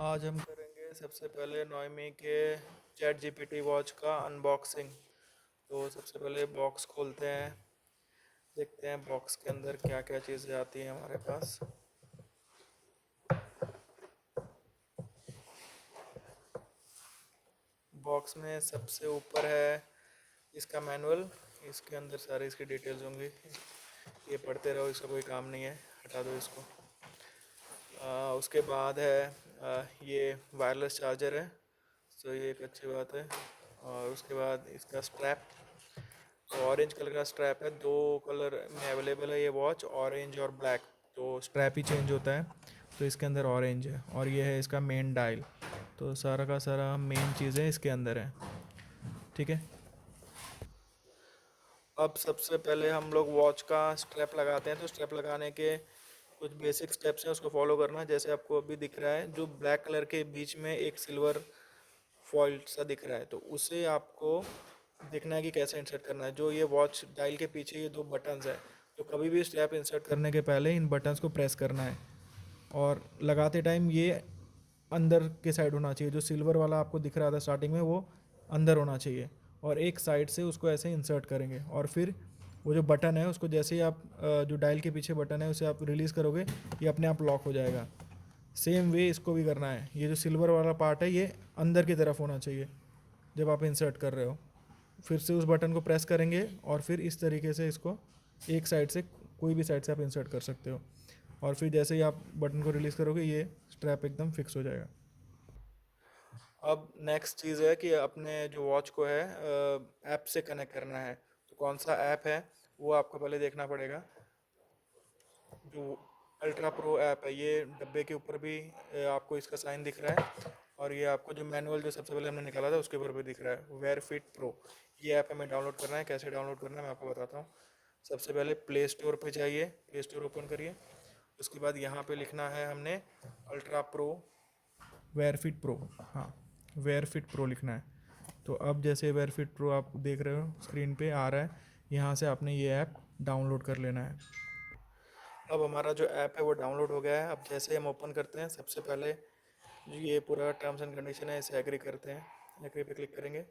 आज हम करेंगे सबसे पहले नॉइमी के चैट जीपीटी वॉच का अनबॉक्सिंग। तो सबसे पहले बॉक्स खोलते हैं, देखते हैं बॉक्स के अंदर क्या क्या चीज़ें आती हैं हमारे पास। बॉक्स में सबसे ऊपर है इसका मैनुअल। इसके अंदर सारी इसकी डिटेल्स होंगी, ये पढ़ते रहो, इसका कोई काम नहीं है, हटा दो इसको। उसके बाद है ये वायरलेस चार्जर है, तो ये एक अच्छी बात है। और उसके बाद इसका स्ट्रैप, तो ऑरेंज कलर का स्ट्रैप है, दो कलर में अवेलेबल है ये वॉच, ऑरेंज और ब्लैक। तो स्ट्रैप ही चेंज होता है, तो इसके अंदर ऑरेंज है। और ये है इसका मेन डायल। तो सारा का सारा मेन चीज़ें इसके अंदर है, ठीक है। अब सबसे पहले हम लोग वॉच का स्ट्रैप लगाते हैं। तो स्ट्रैप लगाने के कुछ बेसिक स्टेप्स हैं, उसको फॉलो करना। जैसे आपको अभी दिख रहा है, जो ब्लैक कलर के बीच में एक सिल्वर फॉल्ट सा दिख रहा है, तो उसे आपको देखना है कि कैसे इंसर्ट करना है। जो ये वॉच डायल के पीछे ये दो बटन्स है, तो कभी भी स्ट्रैप इंसर्ट करने के पहले इन बटन्स को प्रेस करना है। और लगाते टाइम ये अंदर के साइड होना चाहिए। जो सिल्वर वाला आपको दिख रहा था स्टार्टिंग में, वो अंदर होना चाहिए। और एक साइड से उसको ऐसे इंसर्ट करेंगे, और फिर वो जो बटन है उसको जैसे ही आप जो डायल के पीछे बटन है उसे आप रिलीज़ करोगे, ये अपने आप लॉक हो जाएगा। सेम वे इसको भी करना है। ये जो सिल्वर वाला पार्ट है ये अंदर की तरफ होना चाहिए जब आप इंसर्ट कर रहे हो। फिर से उस बटन को प्रेस करेंगे, और फिर इस तरीके से इसको एक साइड से, कोई भी साइड से आप इंसर्ट कर सकते हो। और फिर जैसे ही आप बटन को रिलीज़ करोगे, ये स्ट्रैप एकदम फिक्स हो जाएगा। अब नेक्स्ट चीज़ है कि अपने जो वॉच को है ऐप से कनेक्ट करना है। तो कौन सा ऐप है वो आपको पहले देखना पड़ेगा। जो अल्ट्रा प्रो ऐप है, ये डब्बे के ऊपर भी आपको इसका साइन दिख रहा है। और ये आपको जो मैनुअल जो सबसे पहले हमने निकाला था उसके ऊपर भी दिख रहा है, वेयर फिट प्रो। ये ऐप हमें डाउनलोड करना है। कैसे डाउनलोड करना है मैं आपको बताता हूँ। सबसे पहले प्ले स्टोर पे जाइए, प्ले स्टोर ओपन करिए। उसके बाद यहाँ पे लिखना है हमने ultra pro wear fit pro. हाँ, वेयर फिट प्रो लिखना है। तो अब जैसे वेयर फिट प्रो आप देख रहे हो स्क्रीन पे आ रहा है, यहाँ से आपने ये ऐप डाउनलोड कर लेना है। अब हमारा जो ऐप है वो डाउनलोड हो गया है। अब जैसे हम ओपन करते हैं, सबसे पहले ये पूरा टर्म्स एंड कंडीशन है, इसे एग्री करते हैं। एग्री पे क्लिक करेंगे,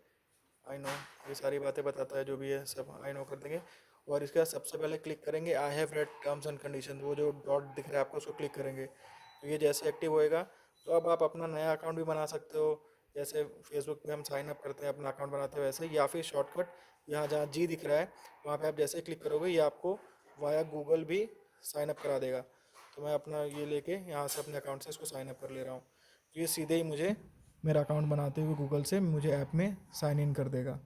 आई नो, ये सारी बातें बताता है, जो भी है सब आई नो कर देंगे। और इसके बाद सबसे पहले क्लिक करेंगे I have read terms and condition, वो जो डॉट दिख रहा है आपको उसको क्लिक करेंगे। तो ये जैसे एक्टिव होएगा, तो अब आप अपना नया अकाउंट भी बना सकते हो। जैसे फेसबुक पे हम साइन अप करते हैं, अपना अकाउंट बनाते हैं वैसे। या फिर शॉर्टकट यहाँ जहाँ जी दिख रहा है वहाँ पे आप जैसे क्लिक करोगे, ये आपको वाया गूगल भी साइन अप करा देगा। तो मैं अपना ये लेके यहाँ से अपने अकाउंट से इसको साइन अप कर ले रहा हूँ। तो ये सीधे ही मुझे मेरा अकाउंट बनाते हुए गूगल से मुझे ऐप में साइन इन कर देगा।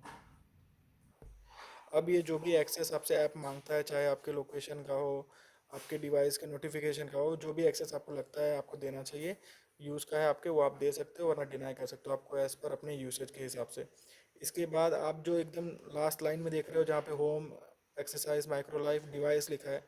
अब ये जो भी एक्सेस आपसे ऐप मांगता है, चाहे आपके लोकेशन का हो, आपके डिवाइस के नोटिफिकेशन का हो, जो भी एक्सेस आपको लगता है आपको देना चाहिए, यूज़ का है आपके, वो आप दे सकते हो, वरना डिनाई कर सकते हो आपको एज़ पर अपने यूसेज के हिसाब से। इसके बाद आप जो एकदम लास्ट लाइन में देख रहे हो जहाँ पे home, exercise, micro life, device लिखा है,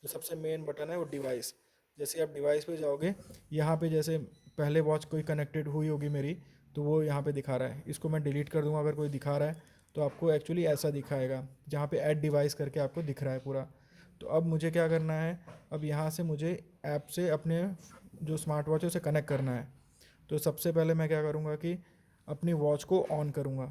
जो सबसे मेन बटन है वो डिवाइस। जैसे आप डिवाइस पे जाओगे, यहाँ पे जैसे पहले वॉच कोई कनेक्टेड हुई होगी मेरी, तो वो यहाँ पे दिखा रहा है। इसको मैं डिलीट कर दूंगा अगर कोई दिखा रहा है, तो आपको एक्चुअली ऐसा दिखाएगा जहाँ पे ऐड डिवाइस करके आपको दिख रहा है पूरा। तो अब मुझे क्या करना है, अब यहाँ से मुझे ऐप से अपने जो स्मार्ट वॉच है उसे कनेक्ट करना है। तो सबसे पहले मैं क्या करूँगा कि अपनी वॉच को ऑन करूँगा।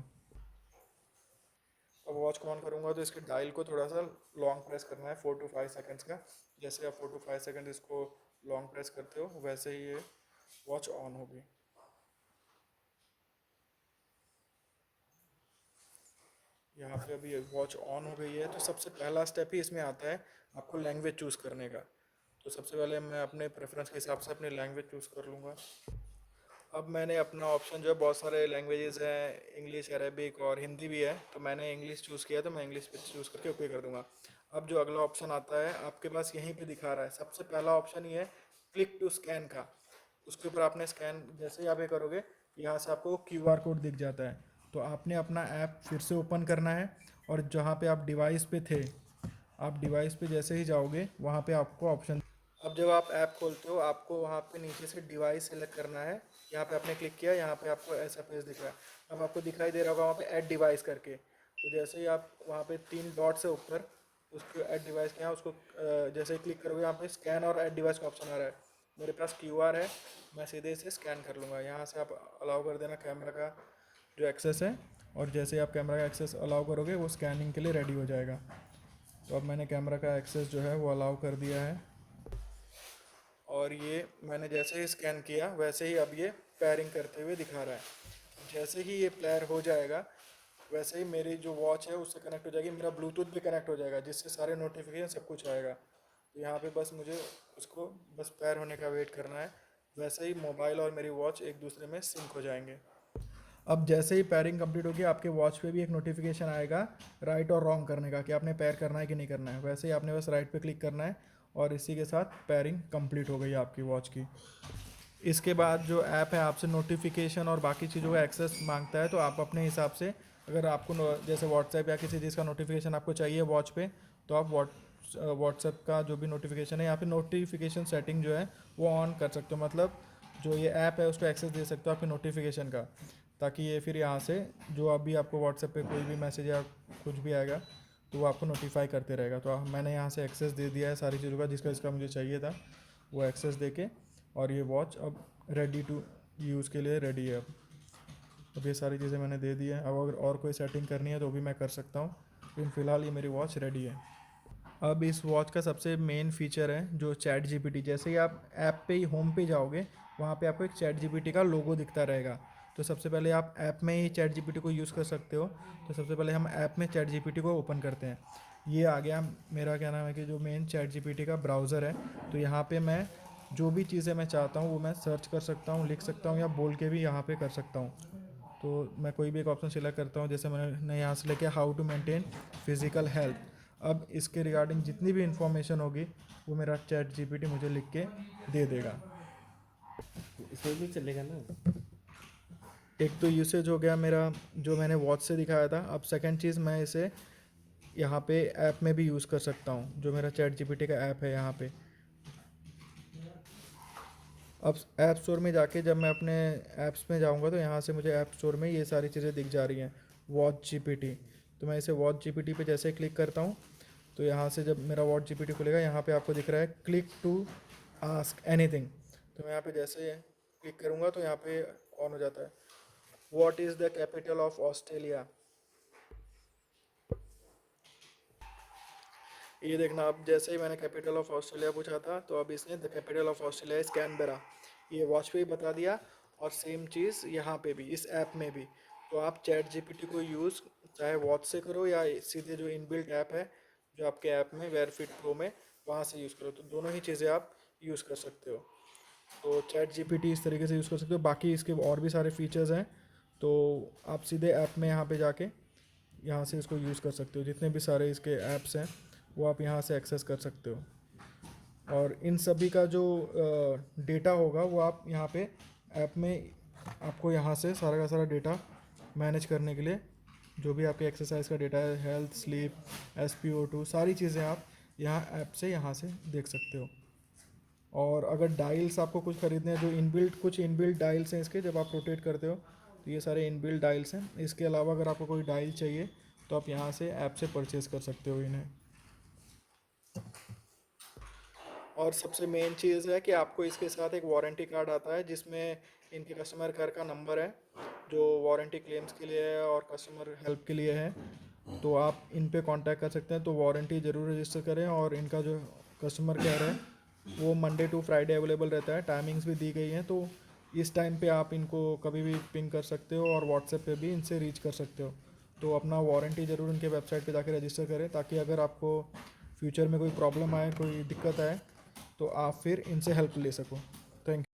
अब वॉच को ऑन करूँगा तो इसके डायल को थोड़ा सा लॉन्ग प्रेस करना है, 4 to 5 सेकेंड्स का। जैसे आप 4 to 5 सेकेंड इसको लॉन्ग प्रेस करते हो, वैसे ही ये वॉच ऑन होगी। यहाँ पे अभी वॉच ऑन हो गई है। तो सबसे पहला स्टेप ही इसमें आता है आपको लैंग्वेज चूज़ करने का। तो सबसे पहले मैं अपने प्रेफरेंस के हिसाब से अपनी लैंग्वेज चूज़ कर लूँगा। अब मैंने अपना ऑप्शन जो है, बहुत सारे लैंग्वेजेस हैं, इंग्लिश, अरेबिक और हिंदी भी है, तो मैंने इंग्लिश चूज़ किया, तो मैं इंग्लिश पे चूज़ करके ओके कर दूंगा। अब जो अगला ऑप्शन आता है आपके पास यहीं पे दिखा रहा है, सबसे पहला ऑप्शन ये है क्लिक टू स्कैन का। उसके ऊपर आपने स्कैन जैसे ही आप ये करोगे, यहाँ से आपको क्यूआर कोड दिख जाता है। तो आपने अपना ऐप फिर से ओपन करना है, और जहाँ पे आप डिवाइस पे थे, आप डिवाइस पे जैसे ही जाओगे वहाँ पे आपको ऑप्शन, अब जब आप ऐप खोलते हो आपको वहाँ पे नीचे से डिवाइस सेलेक्ट करना है। यहाँ पे आपने क्लिक किया, यहाँ पे आपको ऐसा पेज दिख रहा है। अब आपको दिखाई दे रहा होगा वहाँ पे ऐड डिवाइस करके। तो जैसे ही आप वहाँ पे 3 डॉट से ऊपर उसको ऐड डिवाइस के यहाँ उसको जैसे ही क्लिक करोगे, यहाँ पे स्कैन और ऐड डिवाइस का ऑप्शन आ रहा है। मेरे पास QR है, मैं सीधे इसे स्कैन कर लूँगा। यहाँ से आप अलाउ कर देना कैमरा का जो एक्सेस है, और जैसे ही आप कैमरा का एक्सेस अलाउ करोगे वो स्कैनिंग के लिए रेडी हो जाएगा। तो अब मैंने कैमरा का एक्सेस जो है वो अलाउ कर दिया है, और ये मैंने जैसे ही स्कैन किया वैसे ही अब ये पेयरिंग करते हुए दिखा रहा है। जैसे ही ये पेयर हो जाएगा वैसे ही मेरी जो वॉच है उससे कनेक्ट हो जाएगी, मेरा ब्लूटूथ भी कनेक्ट हो जाएगा, जिससे सारे नोटिफिकेशन सब कुछ आएगा। तो यहाँ पे बस मुझे उसको बस पेयर होने का वेट करना है, वैसे ही मोबाइल और मेरी वॉच एक दूसरे में सिंक हो जाएंगे। अब जैसे ही पेयरिंग कंप्लीट होगी आपके वॉच पे भी एक नोटिफिकेशन आएगा राइट और रॉन्ग करने का, कि आपने पेयर करना है कि नहीं करना है। वैसे ही आपने बस राइट पे क्लिक करना है, और इसी के साथ पेयरिंग कंप्लीट हो गई आपकी वॉच की। इसके बाद जो ऐप है आपसे नोटिफिकेशन और बाकी चीज़ों का एक्सेस मांगता है, तो आप अपने हिसाब से, अगर आपको जैसे व्हाट्सएप या किसी चीज़ का नोटिफिकेशन आपको चाहिए वॉच पे, तो आप व्हाट्सएप का जो भी नोटिफिकेशन है, यहाँ पे नोटिफिकेशन सेटिंग जो है वो ऑन कर सकते हो। मतलब जो ये ऐप है उसको एक्सेस दे सकते हो आपके नोटिफिकेशन का, ताकि ये फिर यहाँ से जो अभी आपको व्हाट्सएप पे कोई भी मैसेज या कुछ भी आएगा तो वो आपको नोटिफाई करते रहेगा। तो मैंने यहाँ से एक्सेस दे दिया है सारी चीज़ों का, जिसका मुझे चाहिए था वो एक्सेस दे के, और ये वॉच अब रेडी टू यूज़ के लिए रेडी है। अब ये सारी चीज़ें मैंने दे दी है। अब अगर और कोई सेटिंग करनी है तो भी मैं कर सकता हूँ, लेकिन फ़िलहाल ये मेरी वॉच रेडी है। अब इस वॉच का सबसे मेन फीचर है जो चैट जीपीटी। जैसे ही आप ऐप पे ही होम पे जाओगे वहाँ पे आपको एक चैट जीपीटी का लोगो दिखता रहेगा। तो सबसे पहले आप ऐप में ही चैट जीपीटी को यूज़ कर सकते हो। तो सबसे पहले हम ऐप में चैट जीपीटी को ओपन करते हैं। ये आ गया मेरा, क्या नाम है कि जो मेन चैट जीपीटी का ब्राउज़र है। तो यहाँ पे मैं जो भी चीज़ें मैं चाहता हूँ वो मैं सर्च कर सकता हूँ, लिख सकता हूँ, या बोल के भी यहाँ पे कर सकता हूँ। तो मैं कोई भी एक ऑप्शन सिलेक्ट करता हूँ, जैसे मैंने यहाँ से लेके how to maintain physical health. अब इसके रिगार्डिंग जितनी भी इंफॉर्मेशन होगी वो मेरा चैट जीपीटी मुझे लिख के दे देगा। इसमें भी चलेगा ना? एक तो यूसेज हो गया मेरा जो मैंने वॉच से दिखाया था। अब सेकंड चीज़, मैं इसे यहाँ पे ऐप में भी यूज़ कर सकता हूँ, जो मेरा चैट जीपीटी का ऐप है यहाँ पे। अब ऐप स्टोर में जाके जब मैं अपने ऐप्स में जाऊँगा तो यहाँ से मुझे ऐप स्टोर में ये सारी चीज़ें दिख जा रही हैं, वॉच जीपीटी। तो मैं इसे वॉच जीपीटी पे जैसे क्लिक करता हूँ तो यहाँ से जब मेरा वॉच जीपीटी खुलेगा, यहाँ पे आपको दिख रहा है क्लिक टू आस्क एनीथिंग। तो मैं यहाँ पे जैसे क्लिक करूँगा तो यहाँ पे ऑन हो जाता है। What is the capital of Australia. ये देखना, अब जैसे ही मैंने कैपिटल ऑफ ऑस्ट्रेलिया पूछा था तो अब इसने the capital of Australia is Canberra, ये वॉच पे ही बता दिया। और सेम चीज़ यहाँ पे भी, इस ऐप में भी। तो आप चैट जीपीटी को यूज़ चाहे वॉच से करो या सीधे जो इनबिल्ट ऐप है जो आपके ऐप में वेयरफिट प्रो में, वहाँ से यूज़ करो, तो दोनों ही चीज़ें आप यूज़ कर सकते हो। तो चैट जीपीटी इस तरीके से यूज़ कर सकते हो। बाकी इसके और भी सारे फीचर्स हैं, तो आप सीधे ऐप में यहाँ पे जाके यहाँ से इसको यूज़ कर सकते हो। जितने भी सारे इसके ऐप्स हैं वो आप यहाँ से एक्सेस कर सकते हो, और इन सभी का जो डेटा होगा वो आप यहाँ पे ऐप में, आपको यहाँ से सारा का सारा डेटा मैनेज करने के लिए, जो भी आपके एक्सरसाइज का डेटा है, हेल्थ, स्लीप, SpO2, सारी चीज़ें आप यहाँ ऐप से यहाँ से देख सकते हो। और अगर डायल्स आपको कुछ ख़रीदने हैं, जो इनबिल्ट कुछ इनबिल्ट डायल्स हैं इसके, जब आप रोटेट करते हो तो ये सारे इनबिल्ट डायल्स हैं। इसके अलावा अगर आपको कोई डायल चाहिए तो आप यहाँ से ऐप से परचेज़ कर सकते हो इन्हें। और सबसे मेन चीज़ है कि आपको इसके साथ एक वारंटी कार्ड आता है, जिसमें इनके कस्टमर केयर का नंबर है जो वारंटी क्लेम्स के लिए है और कस्टमर हेल्प के लिए है। तो आप इन पे कांटेक्ट कर सकते हैं। तो वारंटी ज़रूर रजिस्टर करें, और इनका जो कस्टमर केयर है वो मंडे टू फ्राइडे अवेलेबल रहता है। टाइमिंग्स भी दी गई हैं, तो इस टाइम पे आप इनको कभी भी पिंग कर सकते हो, और व्हाट्सएप पे भी इनसे रीच कर सकते हो। तो अपना वारंटी ज़रूर इनके वेबसाइट पे जाके रजिस्टर करें, ताकि अगर आपको फ्यूचर में कोई प्रॉब्लम आए, कोई दिक्कत आए, तो आप फिर इनसे हेल्प ले सको। Thank you.